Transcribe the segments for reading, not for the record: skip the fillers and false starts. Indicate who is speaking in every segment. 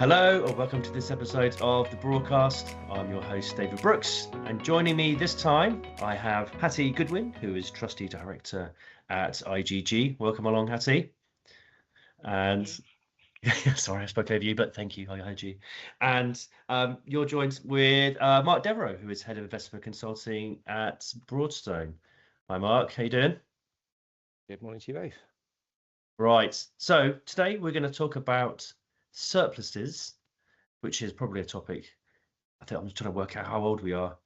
Speaker 1: Hello, and welcome to this episode of The Broadcast. I'm your host, David Brooks, and joining me this time, I have Hatty Goodwin, who is Trustee Director at IGG. Welcome along, Hatty. And sorry, I spoke over you, but thank you. I heard you. And you're joined with Marc Devereux, who is Head of Investment Consulting at Broadstone. Hi, Marc. How you doing?
Speaker 2: Good morning to you both.
Speaker 1: Right. So today we're going to talk about surpluses, which is probably a topic. I think I'm just trying to work out how old we are.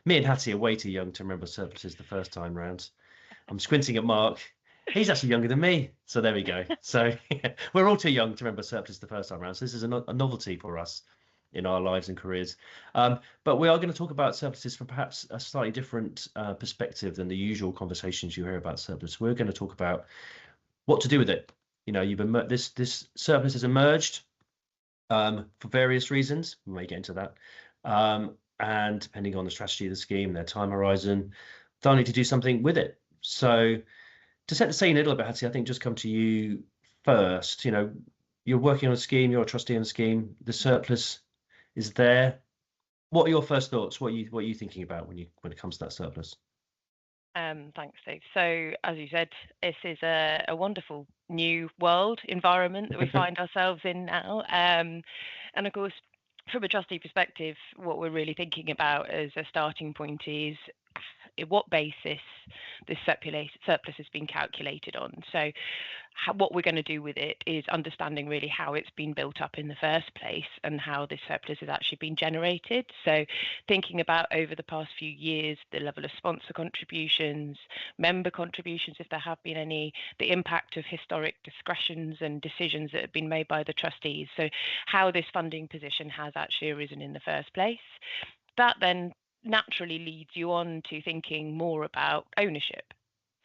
Speaker 1: Me and Hattie are way too young to remember surpluses the first time round. I'm squinting at Marc. He's actually younger than me. So there we go. So we're all too young to remember surplus the first time round. So this is a novelty for us in our lives and careers. But we are going to talk about surpluses from perhaps a slightly different perspective than the usual conversations you hear about surplus. We're going to talk about what to do with it. You know, this surplus has emerged for various reasons. We may get into that. And depending on the strategy of the scheme, their time horizon, they'll need to do something with it. So to set the scene a little bit, Hattie, I think just come to you first. You know, you're working on a scheme, you're a trustee on a scheme, the surplus is there. What are your first thoughts? What are you thinking about when it comes to that surplus?
Speaker 3: Thanks, Dave. So, as you said, this is a wonderful new world environment that we find ourselves in now. And of course, from a trustee perspective, what we're really thinking about as a starting point is what basis this surplus has been calculated on. So what we're going to do with it is understanding really how it's been built up in the first place and how this surplus has actually been generated. So thinking about over the past few years, the level of sponsor contributions, member contributions, if there have been any, the impact of historic discretions and decisions that have been made by the trustees. So how this funding position has actually arisen in the first place. That then naturally leads you on to thinking more about ownership.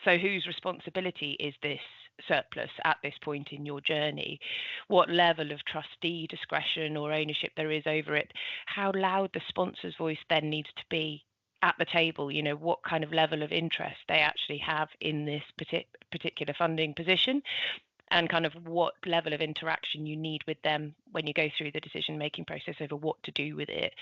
Speaker 3: So whose responsibility is this surplus at this point in your journey? What level of trustee discretion or ownership there is over it? How loud the sponsor's voice then needs to be at the table? You know, what kind of level of interest they actually have in this particular funding position, and kind of what level of interaction you need with them when you go through the decision-making process over what to do with it.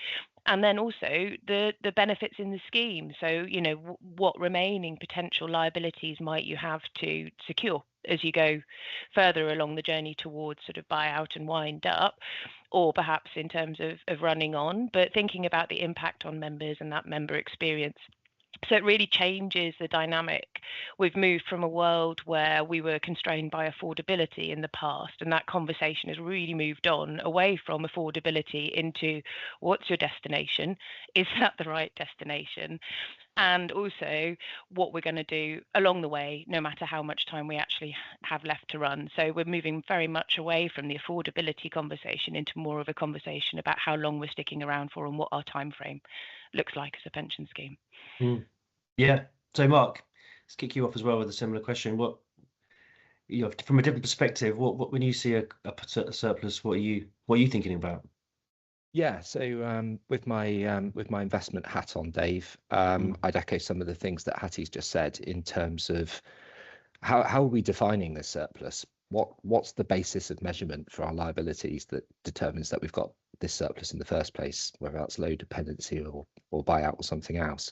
Speaker 3: And then also the benefits in the scheme. So, you know, what remaining potential liabilities might you have to secure as you go further along the journey towards sort of buyout and wind up, or perhaps in terms of running on, but thinking about the impact on members and that member experience. So it really changes the dynamic. We've moved from a world where we were constrained by affordability in the past, and that conversation has really moved on away from affordability into what's your destination? Is that the right destination? And also what we're going to do along the way, no matter how much time we actually have left to run. So we're moving very much away from the affordability conversation into more of a conversation about how long we're sticking around for and what our time frame looks like as a pension scheme.
Speaker 1: Yeah. So Marc, let's kick you off as well with a similar question. What, you know, from a different perspective, what when you see a surplus, what are you thinking about?
Speaker 2: Yeah, so with my investment hat on, Dave, I'd echo some of the things that Hattie's just said in terms of how are we defining this surplus? What's the basis of measurement for our liabilities that determines that we've got this surplus in the first place, whether that's low dependency or buyout or something else?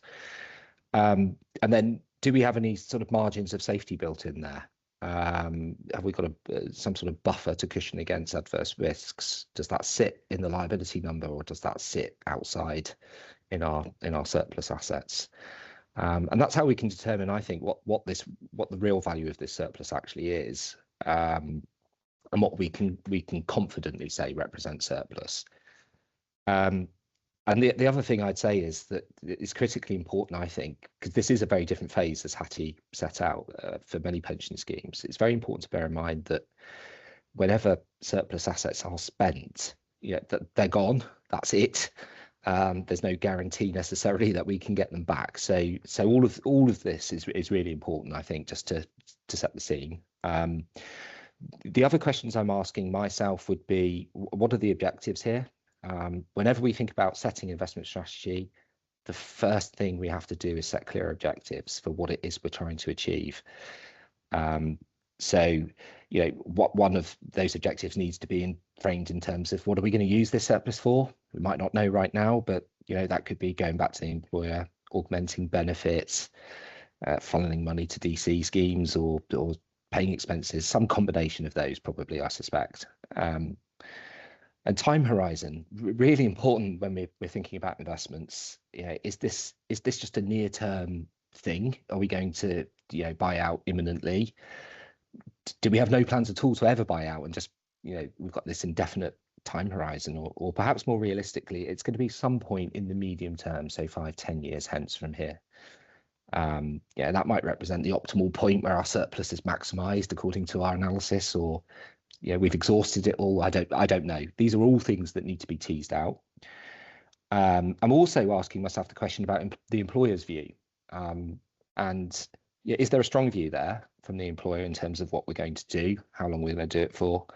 Speaker 2: And then do we have any sort of margins of safety built in there? Have we got some sort of buffer to cushion against adverse risks? Does that sit in the liability number, or does that sit outside in our surplus assets? And that's how we can determine, I think, what the real value of this surplus actually is, and what we can confidently say represents surplus. And the other thing I'd say is that it's critically important, I think, because this is a very different phase as Hattie set out for many pension schemes. It's very important to bear in mind that whenever surplus assets are spent, you know, that they're gone. That's it. There's no guarantee necessarily that we can get them back. So all of this is really important, I think, just to set the scene. The other questions I'm asking myself would be, what are the objectives here? Whenever we think about setting investment strategy, the first thing we have to do is set clear objectives for what it is we're trying to achieve. So, you know, what one of those objectives needs to be framed in terms of what are we going to use this surplus for? We might not know right now, but that could be going back to the employer, augmenting benefits, funneling money to DC schemes, or paying expenses, some combination of those probably, I suspect. And time horizon, really important when we're thinking about investments. Is this just a near-term thing? Are we going to buy out imminently? Do we have no plans at all to ever buy out and just we've got this indefinite time horizon, or perhaps more realistically, it's going to be some point in the medium term, so 5-10 years hence from here. That might represent the optimal point where our surplus is maximized according to our analysis, or we've exhausted it all. I don't know. These are all things that need to be teased out. I'm also asking myself the question about the employer's view, and is there a strong view there from the employer in terms of what we're going to do, how long we're going to do it for?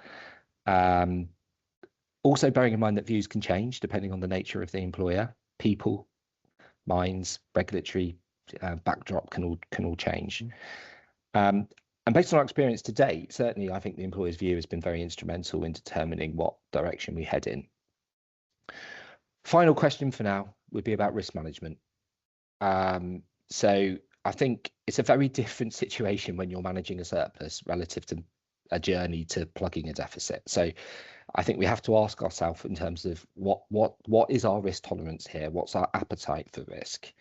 Speaker 2: Also bearing in mind that views can change depending on the nature of the employer, people, minds, regulatory backdrop can all change. And based on our experience to date, certainly I think the employer's view has been very instrumental in determining what direction we head in. Final question for now would be about risk management. So I think it's a very different situation when you're managing a surplus relative to a journey to plugging a deficit. So I think we have to ask ourselves in terms of what is our risk tolerance here? What's our appetite for risk?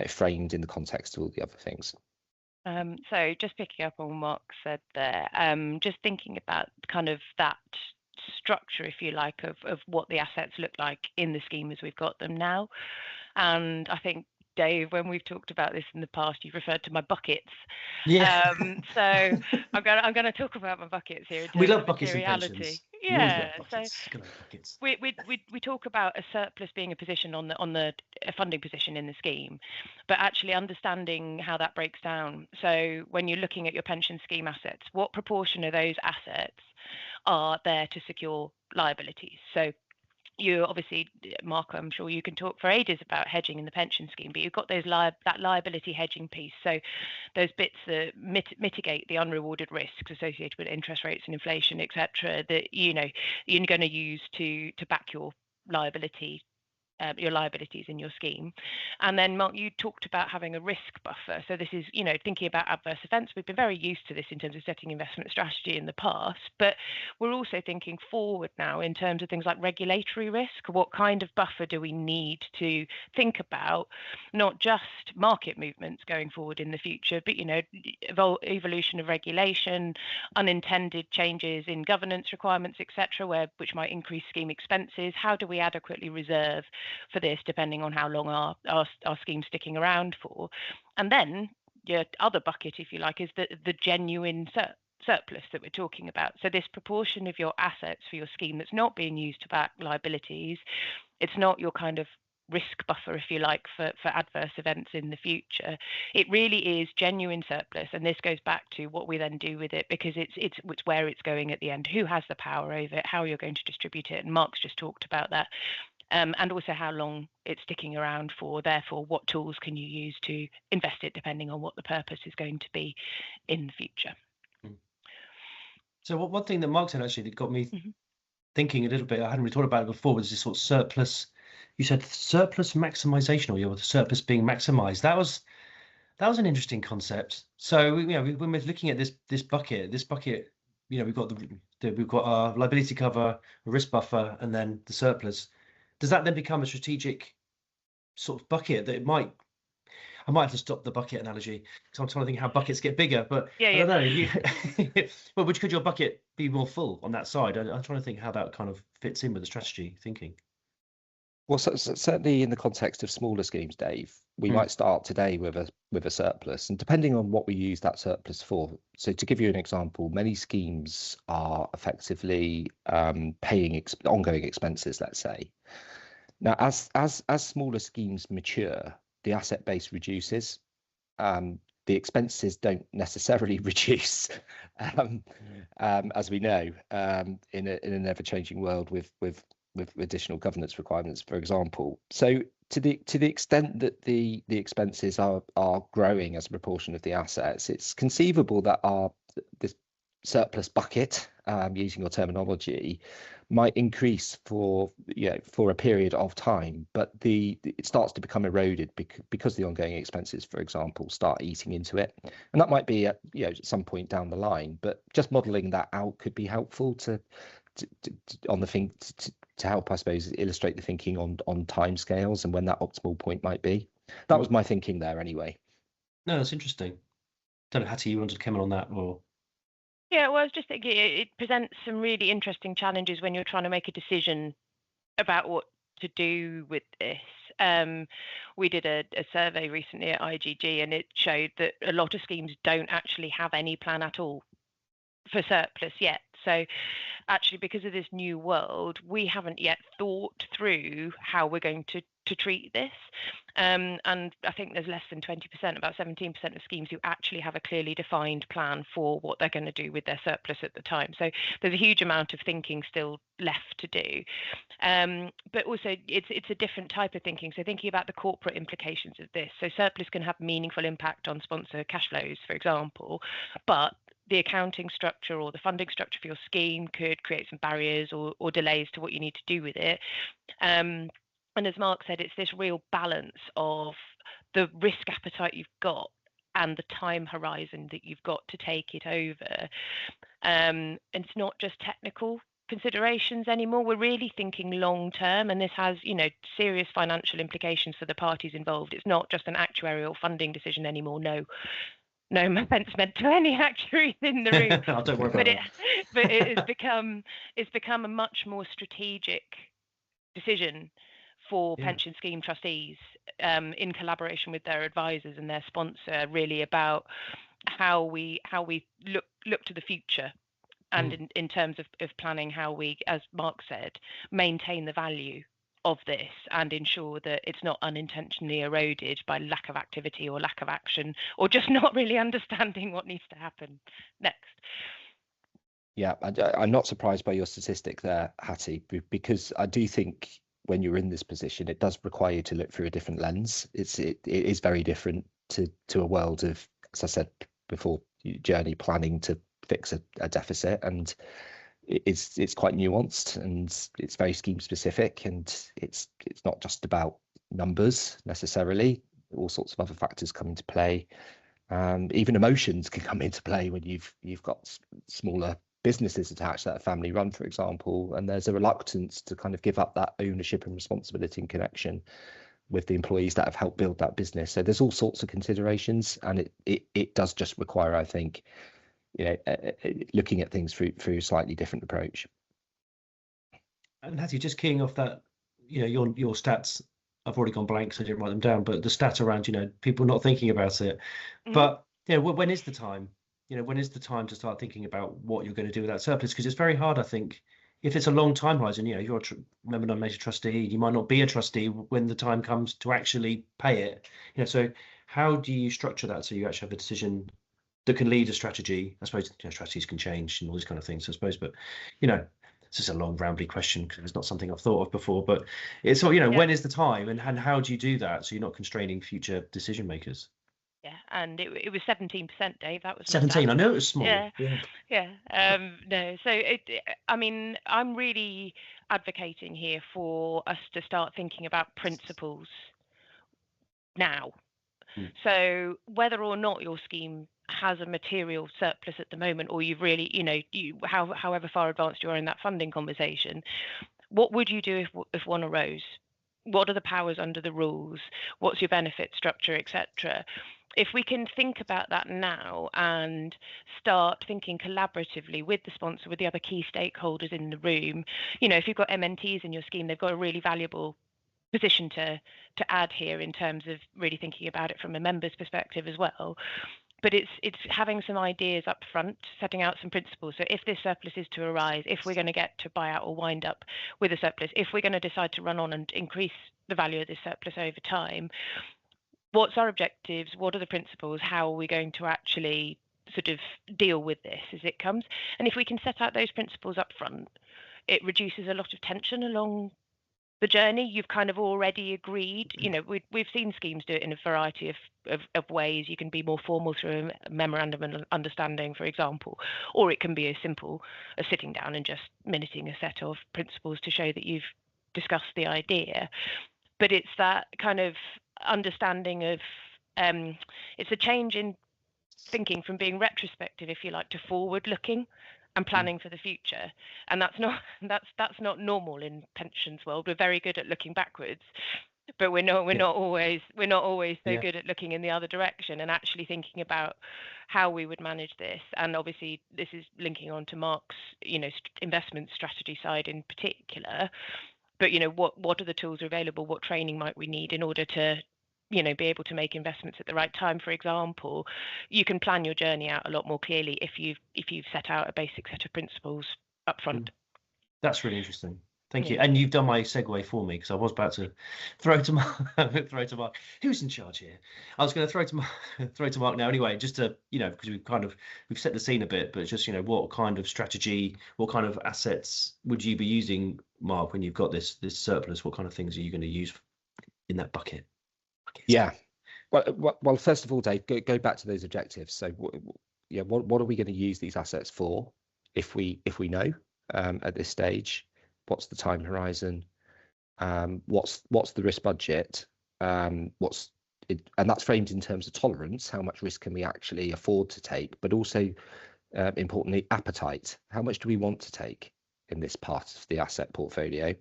Speaker 2: Framed in the context of all the other things.
Speaker 3: So just picking up on what Marc said there, just thinking about kind of that structure, if you like, of what the assets look like in the scheme as we've got them now. And I think, Dave, when we've talked about this in the past, you've referred to my buckets.
Speaker 1: Yeah.
Speaker 3: So I'm going to talk about my buckets here.
Speaker 1: We love buckets and pensions.
Speaker 3: Yeah.
Speaker 1: Buckets.
Speaker 3: So we talk about a surplus being a position on the a funding position in the scheme, but actually understanding how that breaks down. So when you're looking at your pension scheme assets, what proportion of those assets are there to secure liabilities? So you obviously, Marc, I'm sure you can talk for ages about hedging in the pension scheme, but you've got those that liability hedging piece. So those bits that mitigate the unrewarded risks associated with interest rates and inflation, etc., that you're going to use to back your liabilities in your scheme. And then, Marc, you talked about having a risk buffer. So this is, thinking about adverse events. We've been very used to this in terms of setting investment strategy in the past, but we're also thinking forward now in terms of things like regulatory risk. What kind of buffer do we need to think about, not just market movements going forward in the future, but, evolution of regulation, unintended changes in governance requirements, etc., which might increase scheme expenses. How do we adequately reserve for this, depending on how long our scheme's sticking around for? And then your other bucket, if you like, is the genuine surplus that we're talking about. So this proportion of your assets for your scheme that's not being used to back liabilities, it's not your kind of risk buffer, if you like, for adverse events in the future. It really is genuine surplus, and this goes back to what we then do with it, because it's where it's going at the end. Who has the power over it? How you're going to distribute it? And Marc's just talked about that. And also how long it's sticking around for. Therefore, what tools can you use to invest it, depending on what the purpose is going to be in the future.
Speaker 1: So one thing that Marc said actually that got me thinking a little bit, I hadn't really thought about it before, was this sort of surplus. You said surplus maximization, or the surplus being maximized. That was an interesting concept. So when we're looking at this bucket, we've got our liability cover, a risk buffer, and then the surplus. Does that then become a strategic sort of bucket that I might have to stop the bucket analogy because I'm trying to think how buckets get bigger, but I don't know. Well, which could your bucket be more full on that side? I'm trying to think how that kind of fits in with the strategy thinking.
Speaker 2: Well, so certainly in the context of smaller schemes, Dave, we might start today with a surplus, and depending on what we use that surplus for. So to give you an example, many schemes are effectively paying ongoing expenses, let's say. Now, as smaller schemes mature, the asset base reduces. The expenses don't necessarily reduce, as we know, in an ever-changing world with additional governance requirements, for example. So to the extent that the expenses are growing as a proportion of the assets, it's conceivable that the surplus bucket, using your terminology, might increase for a period of time, but it starts to become eroded because the ongoing expenses, for example, start eating into it, and that might be at some point down the line. But just modelling that out could be helpful to help, I suppose, illustrate the thinking on timescales and when that optimal point might be. That was my thinking there, anyway.
Speaker 1: No, that's interesting. Don't know, Hattie, you wanted to come in on that, or?
Speaker 3: Yeah, well, I was just thinking it presents some really interesting challenges when you're trying to make a decision about what to do with this. We did a survey recently at IGG, and it showed that a lot of schemes don't actually have any plan at all for surplus yet. So actually, because of this new world, we haven't yet thought through how we're going to treat this. And I think there's less than 20%, about 17% of schemes who actually have a clearly defined plan for what they're going to do with their surplus at the time. So there's a huge amount of thinking still left to do. But also it's a different type of thinking. So thinking about the corporate implications of this. So surplus can have meaningful impact on sponsor cash flows, for example, but the accounting structure or the funding structure for your scheme could create some barriers or delays to what you need to do with it. And as Marc said, it's this real balance of the risk appetite you've got and the time horizon that you've got to take it over. And it's not just technical considerations anymore. We're really thinking long term, and this has, serious financial implications for the parties involved. It's not just an actuarial funding decision anymore. No offense meant to any actuaries in the room.
Speaker 1: Oh, don't worry about that.
Speaker 3: But it's become a much more strategic decision for pension scheme trustees, in collaboration with their advisors and their sponsor, really about how we look to the future, and in terms of planning how we, as Marc said, maintain the value of this and ensure that it's not unintentionally eroded by lack of activity or lack of action, or just not really understanding what needs to happen next.
Speaker 2: Yeah, I'm not surprised by your statistic there, Hattie, because I do think when you're in this position, it does require you to look through a different lens. It is very different to a world of, as I said before, journey planning to fix a deficit, and it's quite nuanced, and it's very scheme specific, and it's not just about numbers necessarily. All sorts of other factors come into play. Even emotions can come into play when you've got smaller businesses attached that are family run, for example, and there's a reluctance to kind of give up that ownership and responsibility and connection with the employees that have helped build that business. So there's all sorts of considerations, and it does just require, I think, looking at things through a slightly different approach.
Speaker 1: And Hattie, just keying off that, your stats, I've already gone blank, so I didn't write them down, but the stat around, people not thinking about it. But when is the time? When is the time to start thinking about what you're going to do with that surplus? Because it's very hard, I think, if it's a long time horizon. You're a member nominated trustee, you might not be a trustee when the time comes to actually pay it. So how do you structure that so you actually have a decision that can lead a strategy? I suppose strategies can change and all these kind of things, I suppose, but this is a long rambly question because it's not something I've thought of before, but it's when is the time, and how do you do that so you're not constraining future decision makers?
Speaker 3: Yeah, and it was 17%, Dave. That was
Speaker 1: 17. I know it was small.
Speaker 3: Yeah. No, so I'm really advocating here for us to start thinking about principles now. So whether or not your scheme has a material surplus at the moment, or you've really, however far advanced you are in that funding conversation, what would you do if one arose? What are the powers under the rules? What's your benefit structure, etc.? If we can think about that now and start thinking collaboratively with the sponsor, with the other key stakeholders in the room, if you've got MNTs in your scheme, they've got a really valuable position to add here in terms of really thinking about it from a member's perspective as well. But it's having some ideas up front, setting out some principles. So if this surplus is to arise, if we're going to get to buy out or wind up with a surplus, if we're going to decide to run on and increase the value of this surplus over time, what's our objectives? What are the principles? How are we going to actually sort of deal with this as it comes? And if we can set out those principles up front, it reduces a lot of tension along the journey. You've kind of already agreed. We've seen schemes do it in a variety of ways. You can be more formal through a memorandum of understanding, for example, or it can be as simple as sitting down and just minuting a set of principles to show that you've discussed the idea. But it's that kind of understanding of it's a change in thinking from being retrospective, if you like, to forward looking and planning for the future. And that's not normal in pensions world. We're very good at looking backwards, but we're not always so good at looking in the other direction and actually thinking about how we would manage this. And obviously this is linking on to Marc's investment strategy side in particular. But what are the tools available? What training might we need in order to be able to make investments at the right time? For example, you can plan your journey out a lot more clearly if you've set out a basic set of principles up front.
Speaker 1: That's really interesting. Thank you. And you've done my segue for me, because I was about to throw to Marc. Who's in charge here? I was going to throw to Marc now anyway, just to, because we've set the scene a bit, but just, what kind of strategy, what kind of assets would you be using, Marc, when you've got this surplus? What kind of things are you going to use in that bucket?
Speaker 2: Yeah. Well, first of all, Dave, go back to those objectives. So, what are we going to use these assets for? If we know at this stage, what's the time horizon? What's the risk budget? And that's framed in terms of tolerance. How much risk can we actually afford to take? But also, importantly, appetite. How much do we want to take in this part of the asset portfolio?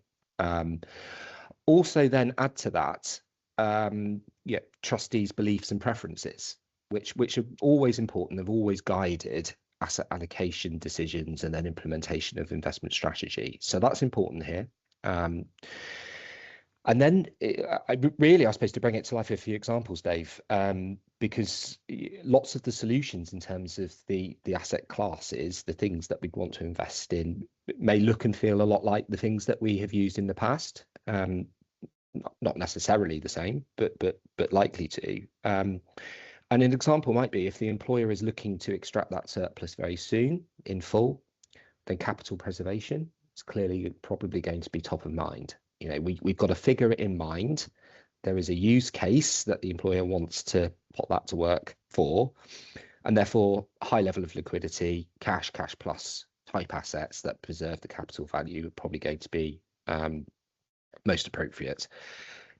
Speaker 2: Also, then add to that, trustees' beliefs and preferences, which are always important. They've always guided asset allocation decisions and then implementation of investment strategy. So that's important here. And then I suppose to bring it to life a few examples, Dave, because lots of the solutions in terms of the asset classes, the things that we'd want to invest in, may look and feel a lot like the things that we have used in the past. Not necessarily the same, but likely to. And an example might be if the employer is looking to extract that surplus very soon in full, then capital preservation is clearly probably going to be top of mind. We've got a figure in mind. There is a use case that the employer wants to put that to work for, and therefore high level of liquidity, cash plus type assets that preserve the capital value are probably going to be most appropriate.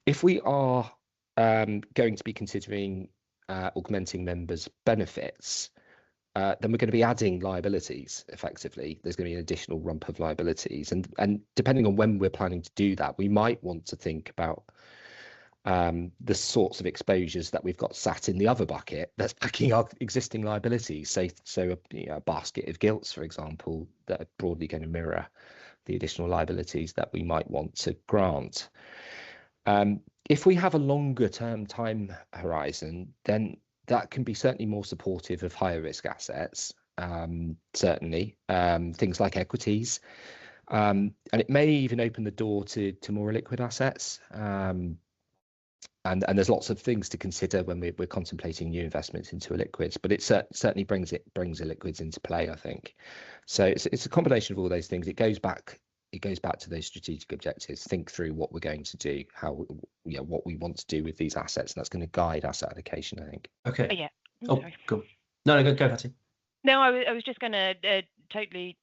Speaker 2: If we are going to be considering augmenting members' benefits, then we're going to be adding liabilities effectively. There's going to be an additional rump of liabilities. And depending on when we're planning to do that, we might want to think about the sorts of exposures that we've got sat in the other bucket that's backing our existing liabilities. So a basket of gilts, for example, that are broadly going to mirror the additional liabilities that we might want to grant. If we have a longer term time horizon, then that can be certainly more supportive of higher risk assets, certainly, things like equities. And it may even open the door to more liquid assets. And there's lots of things to consider when we're contemplating new investments into illiquids, but it certainly brings illiquids into play, I think. So it's a combination of all those things. It goes back to those strategic objectives. Think through what we're going to do, what we want to do with these assets, and that's going to guide asset allocation, I think.
Speaker 1: Okay.
Speaker 3: Yeah.
Speaker 1: Sorry. Cool. No, go, Hatty.
Speaker 3: No, I was just going to totally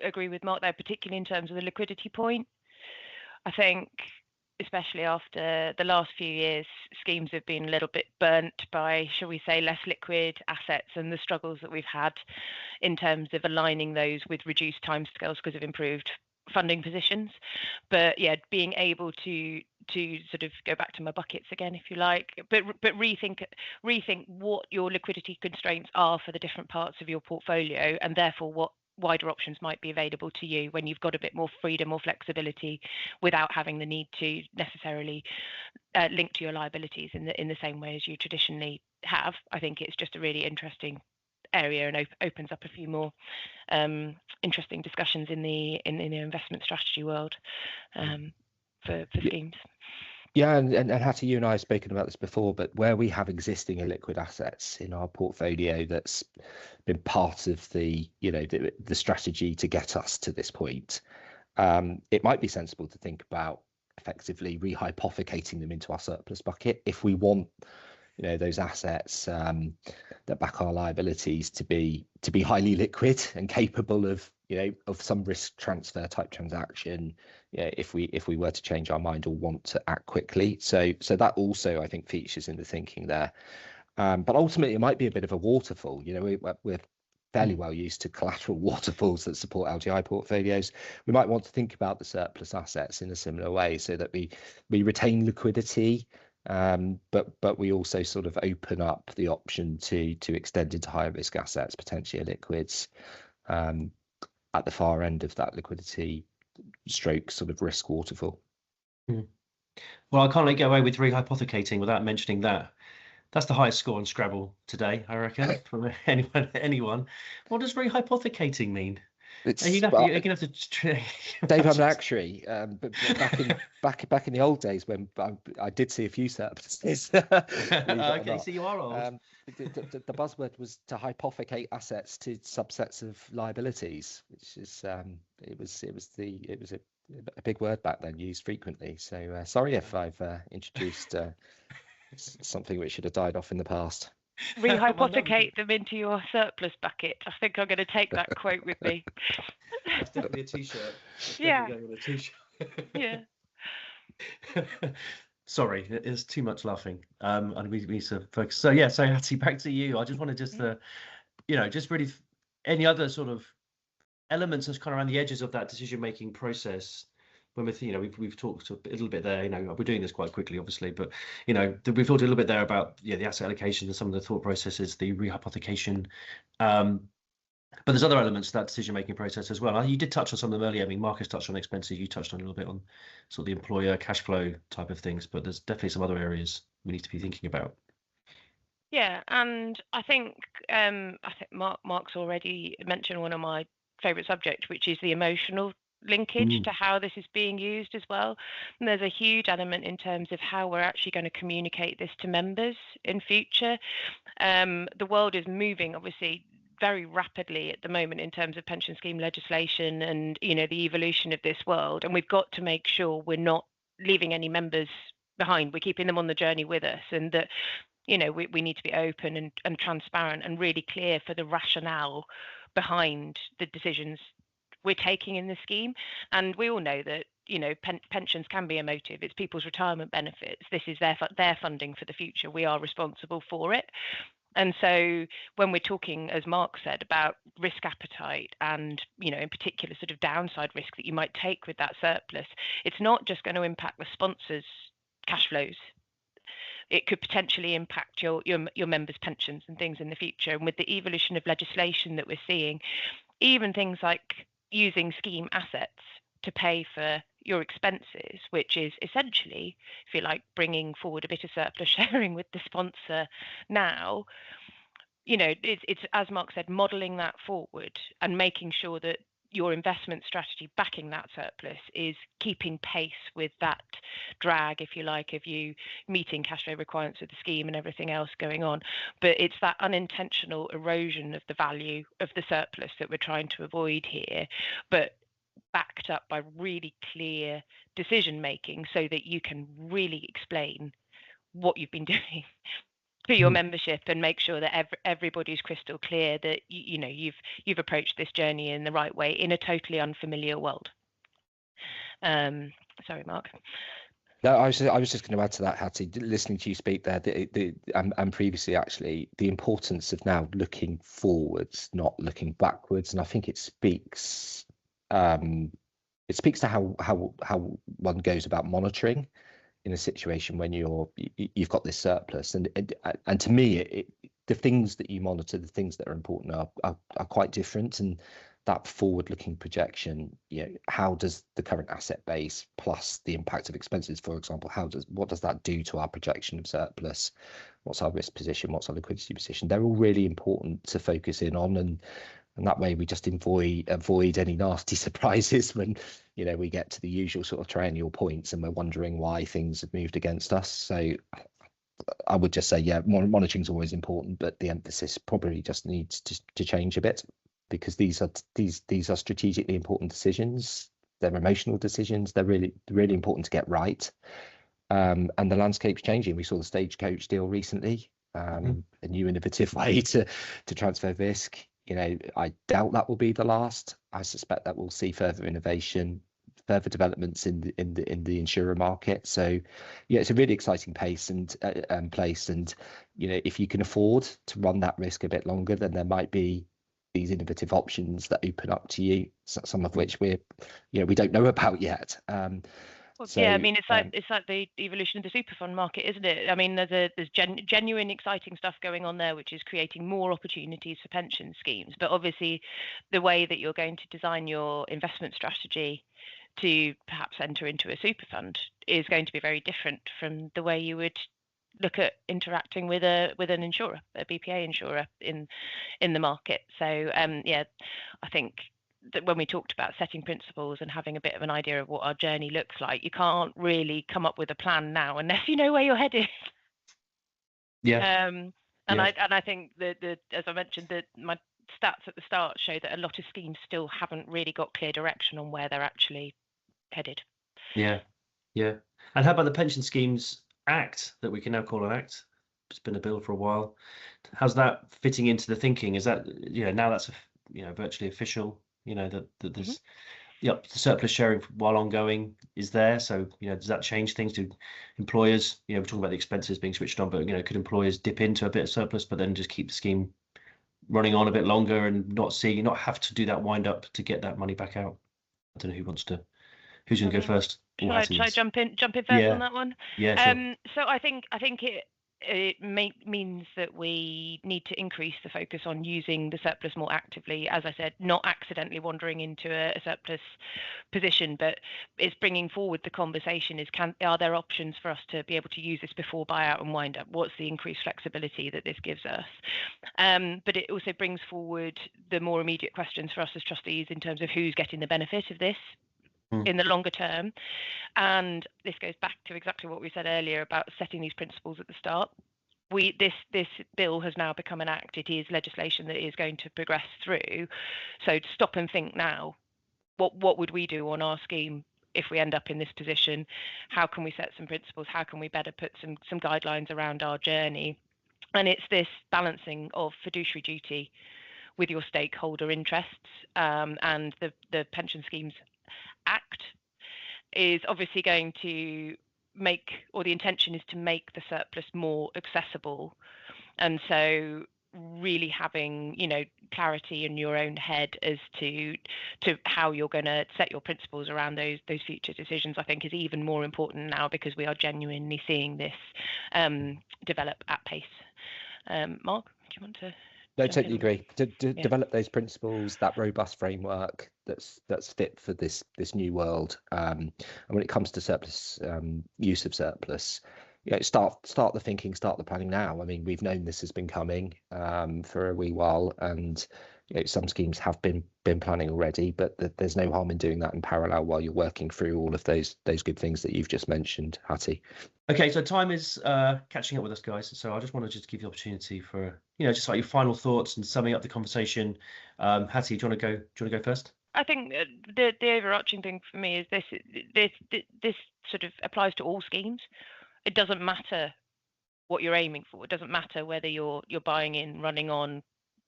Speaker 3: agree with Marc there, particularly in terms of the liquidity point. I think, especially after the last few years, schemes have been a little bit burnt by, shall we say, less liquid assets and the struggles that we've had in terms of aligning those with reduced timescales because of improved funding positions. But yeah, being able to sort of go back to my buckets again, if you like, but rethink what your liquidity constraints are for the different parts of your portfolio, and therefore what wider options might be available to you when you've got a bit more freedom or flexibility without having the need to necessarily link to your liabilities in the same way as you traditionally have. I think it's just a really interesting area and opens up a few more interesting discussions in the investment strategy world for schemes.
Speaker 2: Yeah, and Hattie, you and I have spoken about this before, but where we have existing illiquid assets in our portfolio that's been part of the strategy to get us to this point, it might be sensible to think about effectively rehypothecating them into our surplus bucket if we want, you know, those assets that back our liabilities to be highly liquid and capable of, you know, of some risk transfer type transaction, you know, if we were to change our mind or want to act quickly. So that also, I think, features in the thinking there. But ultimately, it might be a bit of a waterfall. You know, we're fairly well used to collateral waterfalls that support LGI portfolios. We might want to think about the surplus assets in a similar way, so that we retain liquidity, but we also sort of open up the option to extend into higher risk assets, potentially liquids, at the far end of that liquidity stroke sort of risk waterfall.
Speaker 1: Well, I can't let you get away with rehypothecating without mentioning that. That's the highest score on Scrabble today, I reckon, from anyone. What does rehypothecating mean? You're gonna have to
Speaker 2: Dave, I'm an actuary, but back in the old days when I did see a few surpluses.
Speaker 1: Okay, so you are old.
Speaker 2: The buzzword was to hypothecate assets to subsets of liabilities, which is it was a big word back then, used frequently. So sorry if I've introduced something which should have died off in the past.
Speaker 3: Rehypothecate them into your surplus bucket. I think I'm going to take that quote with me.
Speaker 1: That's definitely a t-shirt.
Speaker 3: Yeah.
Speaker 1: Definitely a t-shirt.
Speaker 3: Yeah.
Speaker 1: Sorry, it's too much laughing. And we need to focus. So yeah, so Hattie, back to you. I just wanted just really any other sort of elements that's kind of around the edges of that decision-making process. When we've talked a little bit there, we're doing this quite quickly, obviously, but we've talked a little bit there about the asset allocation and some of the thought processes, the rehypothecation. But there's other elements to that decision-making process as well. You did touch on some of them earlier. I mean, Marcus touched on expenses. You touched on a little bit on sort of the employer cash flow type of things, but there's definitely some other areas we need to be thinking about.
Speaker 3: Yeah, and I think Marc's already mentioned one of my favourite subjects, which is the emotional linkage to how this is being used as well. And there's a huge element in terms of how we're actually going to communicate this to members in future. The world is moving, obviously, very rapidly at the moment in terms of pension scheme legislation and the evolution of this world, and we've got to make sure we're not leaving any members behind. We're keeping them on the journey with us, and that we need to be open and transparent and really clear for the rationale behind the decisions we're taking in the scheme. And we all know that pensions can be emotive. It's people's retirement benefits. This is their funding for the future. We are responsible for it. And so when we're talking, as Marc said, about risk appetite and, in particular sort of downside risk that you might take with that surplus, it's not just going to impact the sponsor's cash flows. It could potentially impact your members' pensions and things in the future. And with the evolution of legislation that we're seeing, even things like using scheme assets to pay for your expenses, which is essentially, if you like, bringing forward a bit of surplus sharing with the sponsor now, it's, as Marc said, modelling that forward and making sure that your investment strategy backing that surplus is keeping pace with that drag, if you like, of you meeting cash flow requirements of the scheme and everything else going on. But it's that unintentional erosion of the value of the surplus that we're trying to avoid here, but backed up by really clear decision making so that you can really explain what you've been doing for your membership and make sure that everybody's crystal clear that you've approached this journey in the right way in a totally unfamiliar world. Sorry, Marc.
Speaker 2: No, I was just going to add to that, Hattie, listening to you speak there, and previously actually, the importance of now looking forwards, not looking backwards, and I think it speaks to how one goes about monitoring in a situation when you've got this surplus, and to me, the things that you monitor, the things that are important are quite different, and that forward-looking projection, how does the current asset base plus the impact of expenses, for example, what does that do to our projection of surplus? What's our risk position? What's our liquidity position? They're all really important to focus in on, and that way we just avoid any nasty surprises when we get to the usual sort of triennial points and we're wondering why things have moved against us. So I would just say, monitoring is always important, but the emphasis probably just needs to change a bit, because these are strategically important decisions they're emotional decisions. They're really important to get right. And the landscape's changing. We saw the Stagecoach deal recently, a new innovative way to transfer risk. I doubt that will be the last. I suspect that we'll see further innovation, further developments in the insurer market. So yeah, it's a really exciting pace and place. And if you can afford to run that risk a bit longer, then there might be these innovative options that open up to you, some of which we don't know about yet.
Speaker 3: Yeah, I mean, it's like the evolution of the super fund market, isn't it? I mean, there's genuine exciting stuff going on there, which is creating more opportunities for pension schemes. But obviously, the way that you're going to design your investment strategy to perhaps enter into a super fund is going to be very different from the way you would look at interacting with an insurer, a BPA insurer in the market. So yeah, I think that when we talked about setting principles and having a bit of an idea of what our journey looks like, you can't really come up with a plan now unless you know where you're headed.
Speaker 1: Yeah.
Speaker 3: I think that as I mentioned, that my stats at the start show that a lot of schemes still haven't really got clear direction on where they're actually headed.
Speaker 1: Yeah. And how about the Pension Schemes Act that we can now call an act? It's been a bill for a while. How's that fitting into the thinking? Is that now that's virtually official? That there's the surplus sharing while ongoing is there. So does that change things? Do employers, we're talking about the expenses being switched on, but could employers dip into a bit of surplus, but then just keep the scheme running on a bit longer and not have to do that wind up to get that money back out? I don't know who's going to go first.
Speaker 3: Shall I jump in first on that one?
Speaker 1: Yeah, sure.
Speaker 3: So I think it means that we need to increase the focus on using the surplus more actively. As I said, not accidentally wandering into a surplus position, but it's bringing forward the conversation are there options for us to be able to use this before buyout and wind up? What's the increased flexibility that this gives us? But it also brings forward the more immediate questions for us as trustees in terms of who's getting the benefit of this in the longer term. And this goes back to exactly what we said earlier about setting these principles at the start. This bill has now become an act. It is legislation that is going to progress through. So to stop and think now, what would we do on our scheme if we end up in this position? How can we set some principles? How can we better put some guidelines around our journey? And it's this balancing of fiduciary duty with your stakeholder interests, and the Pension Schemes Act is obviously going to the intention is to make the surplus more accessible, and so really having clarity in your own head as to how you're going to set your principles around those future decisions, I think is even more important now, because we are genuinely seeing this develop at pace. Marc, do you want to?
Speaker 2: No, totally agree. To develop those principles, that robust framework that's fit for this new world. And when it comes to surplus, use of surplus, start the thinking, start the planning now. I mean, we've known this has been coming for a wee while, and some schemes have been planning already, but there's no harm in doing that in parallel while you're working through all of those good things that you've just mentioned, Hatty.
Speaker 1: Okay, so time is catching up with us, guys. So I just want to give you the opportunity for just like your final thoughts and summing up the conversation. Hatty, do you want to go first?
Speaker 3: I think the overarching thing for me is this sort of applies to all schemes. It doesn't matter what you're aiming for. It doesn't matter whether you're buying in, running on,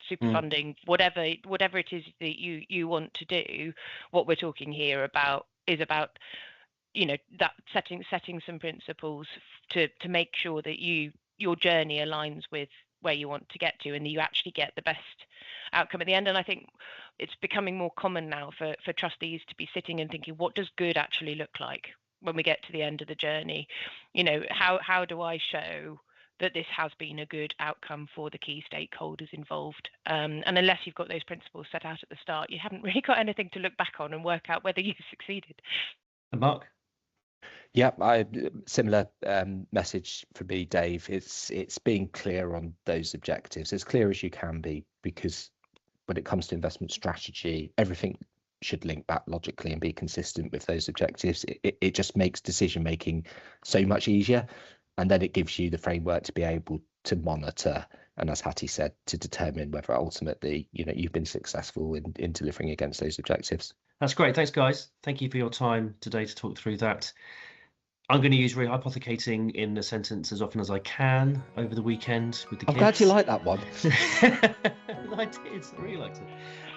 Speaker 3: super funding, whatever it is that you want to do. What we're talking here about is about that setting some principles to make sure that your journey aligns with where you want to get to, and that you actually get the best outcome at the end. And I think it's becoming more common now for trustees to be sitting and thinking, what does good actually look like when we get to the end of the journey? How do I show that this has been a good outcome for the key stakeholders involved? And unless you've got those principles set out at the start, you haven't really got anything to look back on and work out whether you succeeded.
Speaker 1: And Marc?
Speaker 2: Yeah, similar message for me, Dave. It's being clear on those objectives, as clear as you can be, because when it comes to investment strategy, everything should link back logically and be consistent with those objectives. It just makes decision making so much easier, and then it gives you the framework to be able to monitor, and as Hatty said, to determine whether ultimately you've been successful in delivering against those objectives.
Speaker 1: That's great. Thanks, guys. Thank you for your time today to talk through that. I'm going to use rehypothecating in a sentence as often as I can over the weekend with the kids.
Speaker 2: I'm glad you like that one.
Speaker 1: I did. I really liked it.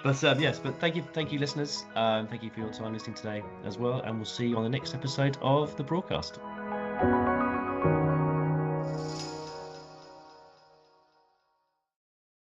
Speaker 1: But yes, but thank you, listeners. Thank you for your time listening today as well. And we'll see you on the next episode of The Broadcast.